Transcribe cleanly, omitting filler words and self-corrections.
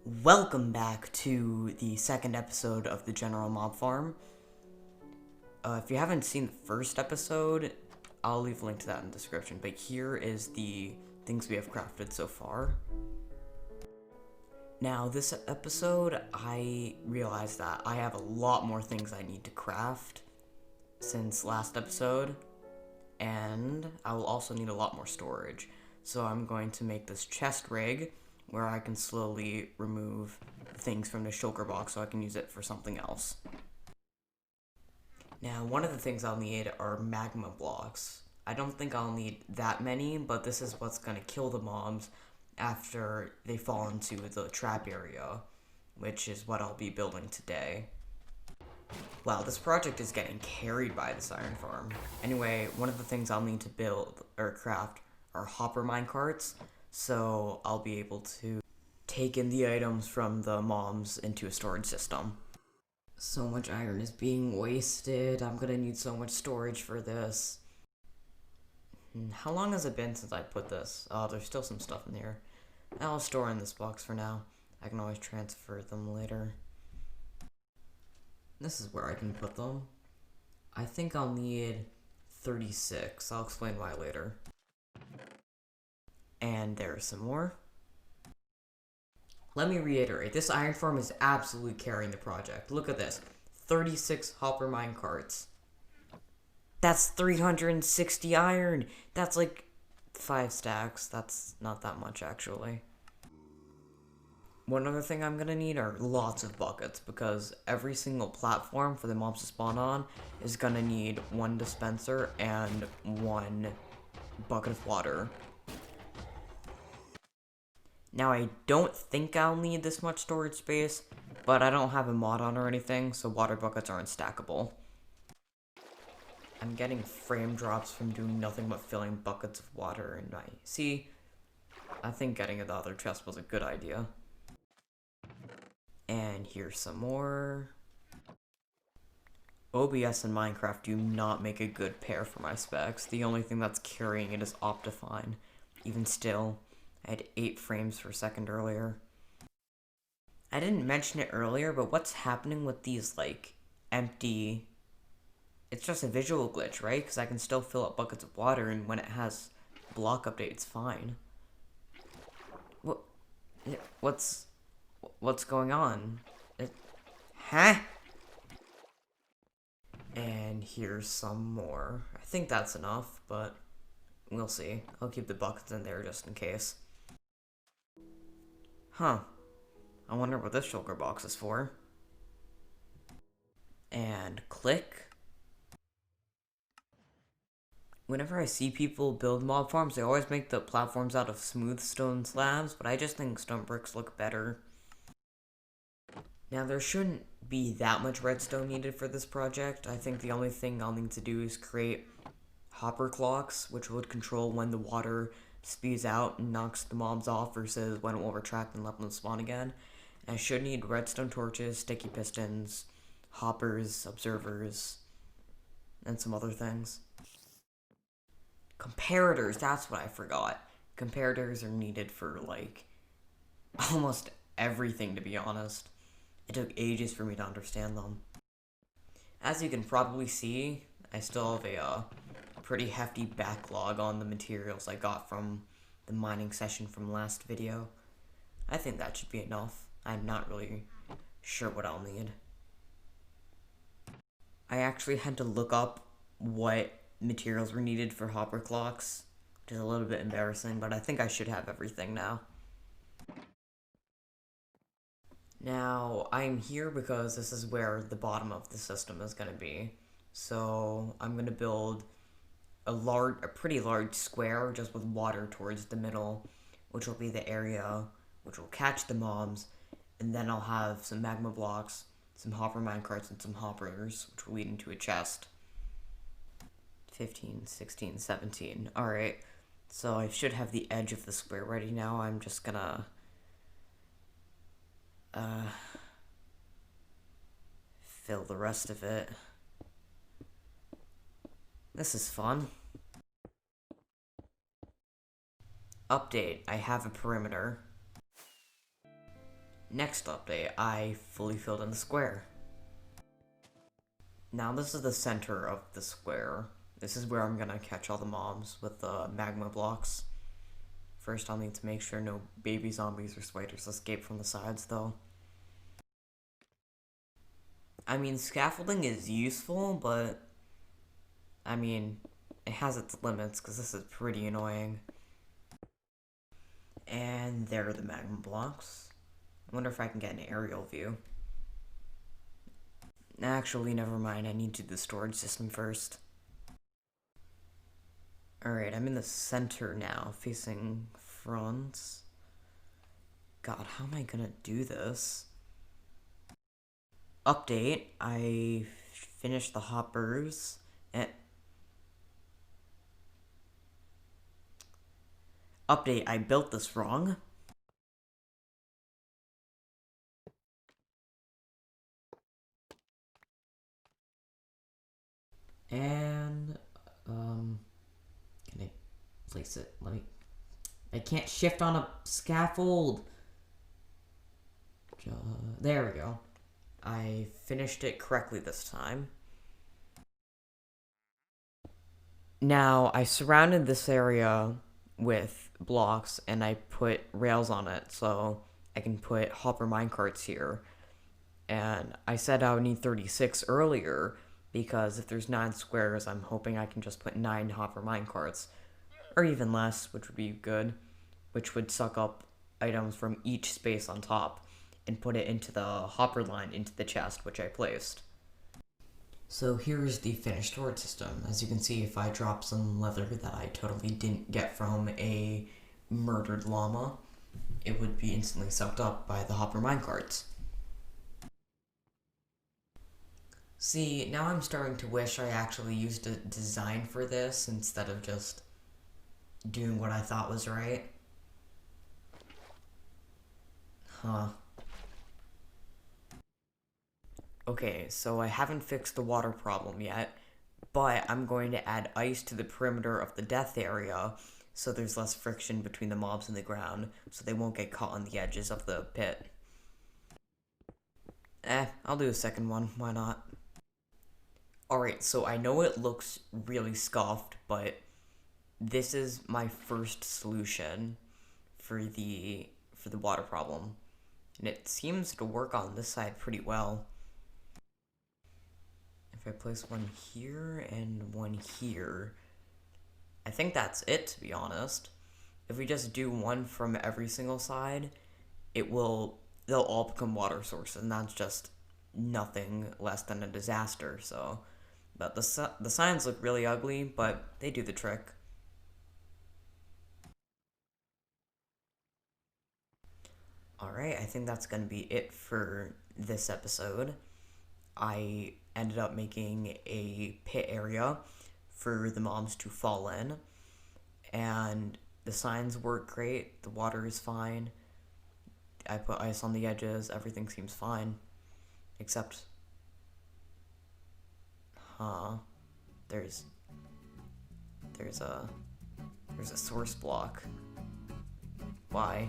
Welcome back to the second episode of the General Mob Farm. If you haven't seen the first episode, I'll leave a link to that in the description, but here is the things we have crafted so far. Now, this episode, I realized that I have a lot more things I need to craft since last episode, and I will also need a lot more storage. So I'm going to make this chest rig, where I can slowly remove things from the shulker box so I can use it for something else. Now, one of the things I'll need are magma blocks. I don't think I'll need that many, but this is what's going to kill the mobs after they fall into the trap area, which is what I'll be building today. Wow, this project is getting carried by this iron farm. Anyway, one of the things I'll need to build or craft are hopper minecarts, so I'll be able to take in the items from the mobs into a storage system. So much iron is being wasted. I'm gonna need so much storage for this. How long has it been since I put this? Oh, there's still some stuff in here. I'll store in this box for now. I can always transfer them later. This is where I can put them. I think I'll need 36. I'll explain why later. And there's some more. Let me reiterate, this iron farm is absolutely carrying the project. Look at this, 36 hopper minecarts. That's 360 iron. That's like 5 stacks. That's not that much, actually. One other thing I'm gonna need are lots of buckets, because every single platform for the mobs to spawn on is gonna need 1 dispenser and 1 bucket of water. Now, I don't think I'll need this much storage space, but I don't have a mod on or anything, so water buckets aren't stackable. I'm getting frame drops from doing nothing but filling buckets of water in my... See, I think getting the other chest was a good idea. And here's some more. OBS and Minecraft do not make a good pair for my specs. The only thing that's carrying it is Optifine. Even still, I had 8 frames per second earlier. I didn't mention it earlier, but what's happening with these, like, empty... It's just a visual glitch, right? Because I can still fill up buckets of water, and when it has block update, it's fine. What's going on? Huh? And here's some more. I think that's enough, but we'll see. I'll keep the buckets in there just in case. Huh. I wonder what this shulker box is for. And click. Whenever I see people build mob farms, they always make the platforms out of smooth stone slabs, but I just think stone bricks look better. Now, there shouldn't be that much redstone needed for this project. I think the only thing I'll need to do is create hopper clocks, which would control when the water spews out and knocks the mobs off versus when it will retract and let them spawn again. And I should need redstone torches, sticky pistons, hoppers, observers, and some other things. Comparators, that's what I forgot. Comparators are needed for, like, almost everything, to be honest. It took ages for me to understand them. As you can probably see, I still have a pretty hefty backlog on the materials I got from the mining session from last video. I think that should be enough. I'm not really sure what I'll need. I actually had to look up what materials were needed for hopper clocks, which is a little bit embarrassing, but I think I should have everything now. Now, I'm here because this is where the bottom of the system is going to be. So, I'm going to build a pretty large square just with water towards the middle, which will be the area which will catch the mobs, and then I'll have some magma blocks, some hopper minecarts, and some hoppers, which will lead into a chest. 15, 16, 17. Alright, so I should have the edge of the square ready now. I'm just gonna fill the rest of it. This is fun. Update, I have a perimeter. Next update, I fully filled in the square. Now this is the center of the square. This is where I'm gonna catch all the mobs with the magma blocks. First, I'll need to make sure no baby zombies or spiders escape from the sides, though. I mean, scaffolding is useful, but I mean, it has its limits, because this is pretty annoying. And there are the magma blocks. I wonder if I can get an aerial view. Actually, never mind, I need to do the storage system first. Alright, I'm in the center now, facing front. God, how am I gonna do this? Update, I finished the hoppers, and... Update, I built this wrong. And, can I place it? I can't shift on a scaffold. There we go. I finished it correctly this time. Now, I surrounded this area with blocks and I put rails on it so I can put hopper minecarts here. And I said I would need 36 earlier because if there's 9 squares, I'm hoping I can just put 9 hopper minecarts. Or even less, which would be good. Which would suck up items from each space on top and put it into the hopper line into the chest, which I placed. So here's the finished storage system. As you can see, if I drop some leather that I totally didn't get from a murdered llama, it would be instantly sucked up by the hopper minecarts. See, now I'm starting to wish I actually used a design for this instead of just doing what I thought was right. Huh. Okay, so I haven't fixed the water problem yet, but I'm going to add ice to the perimeter of the death area so there's less friction between the mobs and the ground, so they won't get caught on the edges of the pit. I'll do a second one, why not? Alright, so I know it looks really scuffed, but this is my first solution for the water problem. And it seems to work on this side pretty well. If I place one here and one here, I think that's it, to be honest. If we just do one from every single side, they'll all become water sources, and that's just nothing less than a disaster, so. But the signs look really ugly, but they do the trick. Alright, I think that's gonna be it for this episode. I ended up making a pit area for the mobs to fall in, and the signs work great, the water is fine, I put ice on the edges, everything seems fine, except, there's a source block. Why?